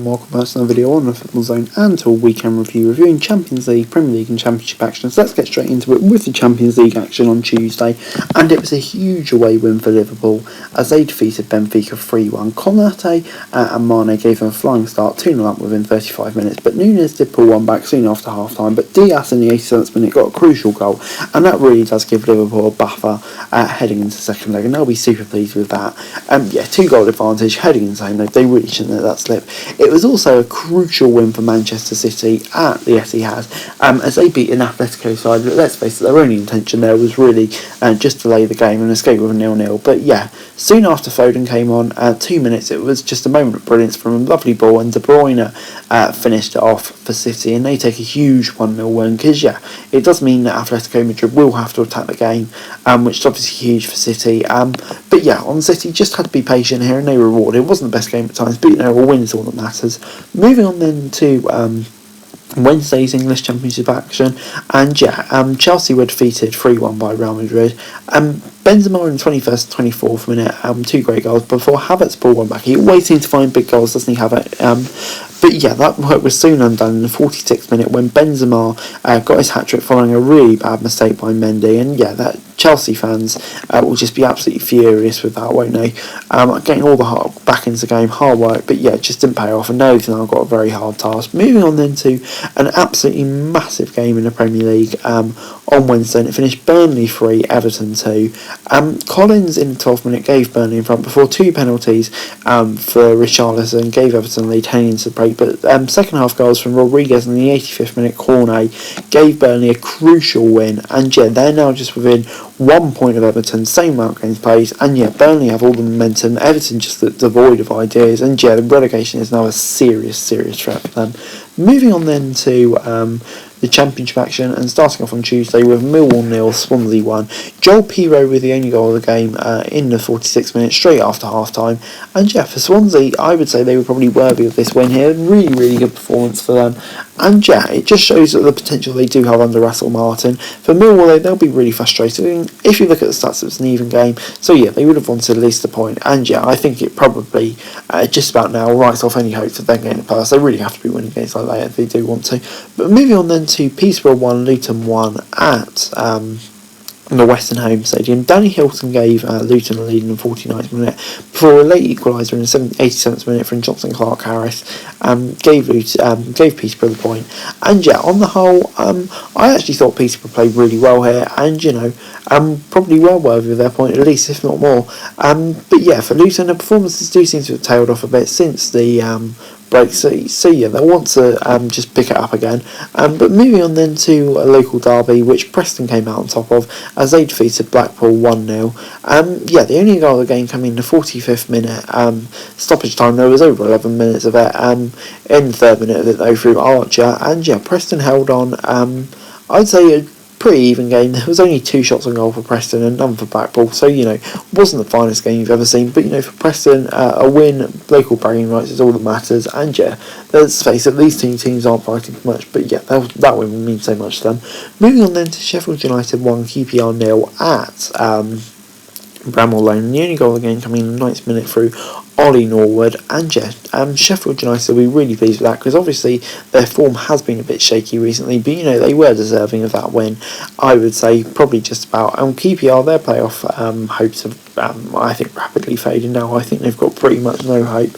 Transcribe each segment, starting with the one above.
and welcome back to another video on the Football Zone and to a weekend review reviewing Champions League, Premier League and Championship action. So let's get straight into it with the Champions League action on Tuesday, and it was a huge away win for Liverpool as they defeated Benfica 3-1. Konate and Mane gave them a flying start, 2-0 up within 35 minutes, but Nunes did pull one back soon after half time, but Diaz in the 87th minute got a crucial goal, and that really does give Liverpool a buffer heading into the second leg, and they'll be super pleased with that. 2-goal advantage heading into home. They really shouldn't let that slip. It was also a crucial win for Manchester City at the Etihad as they beat an Atletico side. Let's face it, their only intention there was really just to delay the game and escape with a 0-0. But yeah, soon after Foden came on, 2 minutes, it was just a moment of brilliance from a lovely ball, and De Bruyne finished it off for City, and they take a huge 1-0 win because it does mean that Atletico Madrid will have to attack the game, which is obviously huge for City. But on City, just had to be patient here and they were rewarded. It wasn't the best game at times, but a win is all that matters. Moving on then to Wednesday's English Championship action, and Chelsea were defeated 3-1 by Real Madrid. Benzema in the 21st and 24th minute, 2 great goals before Havertz pulled one back. He always seems to find big goals, doesn't he, Havertz? But that work was soon undone in the 46th minute when Benzema got his hat-trick following a really bad mistake by Mendy, and that Chelsea fans will just be absolutely furious with that, won't they? Getting all the heart back into the game, hard work, but it just didn't pay off, and now they've now got a very hard task. Moving on then to an absolutely massive game in the Premier League on Wednesday, and it finished Burnley 3, Everton 2. Collins in the 12th minute gave Burnley in front before 2 penalties for Richarlison gave Everton the lead heading into the break, but second half goals from Rodriguez in the 85th minute corner gave Burnley a crucial win, and they're now just within 1 point of Everton, same amount of games played, and Burnley have all the momentum. Everton just look devoid of ideas, and the relegation is now a serious threat for them. Moving on then to the Championship action, and starting off on Tuesday with Millwall 0, Swansea 1. Joel Pirou with the only goal of the game in the 46th minute, straight after half time. And for Swansea, I would say they were probably worthy of this win here. Really good performance for them. And it just shows that the potential they do have under Russell Martin. For Millwall, they'll be really frustrated. If you look at the stats, it's an even game. So they would have wanted at least a point. And I think it probably just about now writes off any hopes of them getting it past. They really have to be winning games like that if they do want to. But moving on then to Peterborough 1, Luton 1 at the Western Home Stadium. Danny Hilton gave Luton a lead in the 49th minute before a late equaliser in the 87th minute from Johnson Clark Harris gave Peterborough the point. And on the whole, I actually thought Peterborough played really well here, and probably well worthy of their point at least, if not more. But for Luton, the performances do seem to have tailed off a bit since the break, so they'll want to just pick it up again. But moving on then to a local derby, which Preston came out on top of as they defeated Blackpool 1-0. The only goal of the game coming in the 45th minute stoppage time. There was over 11 minutes of it in the 3rd minute of it though through Archer, and Preston held on. I'd say a pretty even game. There was only 2 shots on goal for Preston and none for Blackpool, so wasn't the finest game you've ever seen, but for Preston, a win, local bragging rights is all that matters. And let's face it, these 2 teams aren't fighting for much, but that win will mean so much to them. Moving on then to Sheffield United 1, QPR 0 at Bramall Lane. The only goal of the game coming in the 9th minute through Ollie Norwood, and Sheffield United will be really pleased with that because obviously their form has been a bit shaky recently, but they were deserving of that win, I would say, probably just about. And QPR, their playoff hopes have I think rapidly fading now. I think they've got pretty much no hope,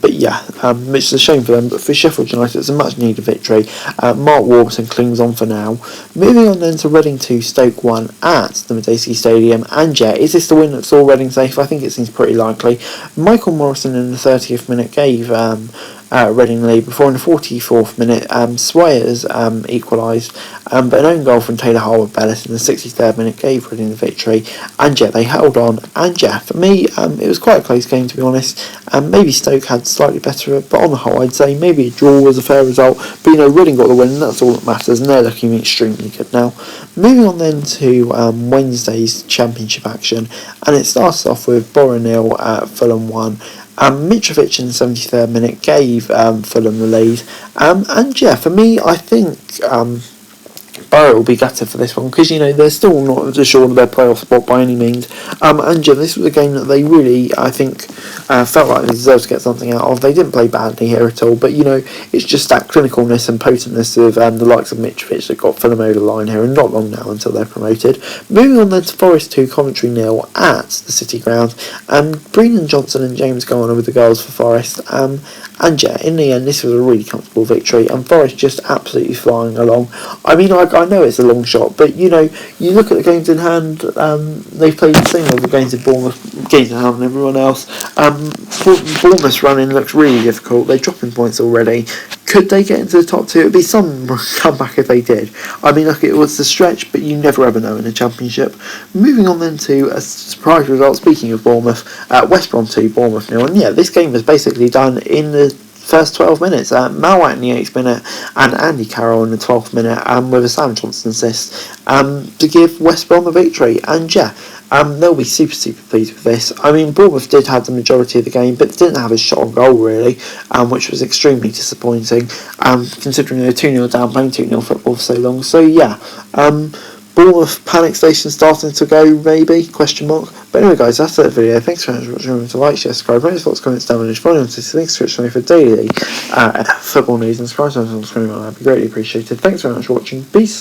which is a shame for them, but for Sheffield United it's a much needed victory. Mark Warburton clings on for now. Moving on then to Reading 2, Stoke 1 at the Madejski Stadium, and is this the win that saw Reading safe? I think it seems pretty likely. Michael Morrison in the 30th minute gave Reading lead before in the 44th minute Swayers equalised, but an own goal from Taylor Harwood-Bellis in the 63rd minute gave Reading the victory, and they held on. And for me, it was quite a close game, to be honest. Maybe Stoke had slightly better, but on the whole I'd say maybe a draw was a fair result, but Reading got the win, and that's all that matters, and they're looking extremely good now. Moving on then to Wednesday's Championship action, and it starts off with Borough 0 at Fulham 1. Mitrovic in the 73rd minute gave Fulham the lead. For me, I think Borough will be gutted for this one because they're still not assured of their playoff spot by any means. And yeah, this was a game that they really, I think, felt like they deserved to get something out of. They didn't play badly here at all, but it's just that clinicalness and potentness of the likes of Mitrovic that got Fulham over the line here, and not long now until they're promoted. Moving on then to Forest 2, Coventry 0 at the City Ground. Brennan Johnson and James go on with the goals for Forest. And yeah, in the end, this was a really comfortable victory, and Forest just absolutely flying along. I mean, I know it's a long shot, but you look at the games in hand. They've played the same level games in Bournemouth, games in hand, and everyone else. Bournemouth's running looks really difficult. They're dropping points already. Could they get into the top two? It'd be some comeback if they did. I mean, look, it was a stretch, but you never ever know in a championship. Moving on then to a surprise result. Speaking of Bournemouth, West Brom 2, Bournemouth 0. And yeah, this game was basically done in the first 12 minutes. Mal White in the 8th minute and Andy Carroll in the 12th minute with a Sam Johnson assist to give West Brom the victory. And yeah, they'll be super pleased with this. I mean, Bournemouth did have the majority of the game, but didn't have a shot on goal really, which was extremely disappointing, considering they were 2-0 down, playing 2-0 football for so long. So yeah, Bournemouth panic station starting to go, maybe, question mark. But anyway guys, that's the video. Thanks very much for watching. Remember to like, share, subscribe, rate, thoughts, comments down below. Follow on to links to Twitch for daily football news, and subscribe to us on the screen. That'd be greatly appreciated. Thanks very much for watching. Peace.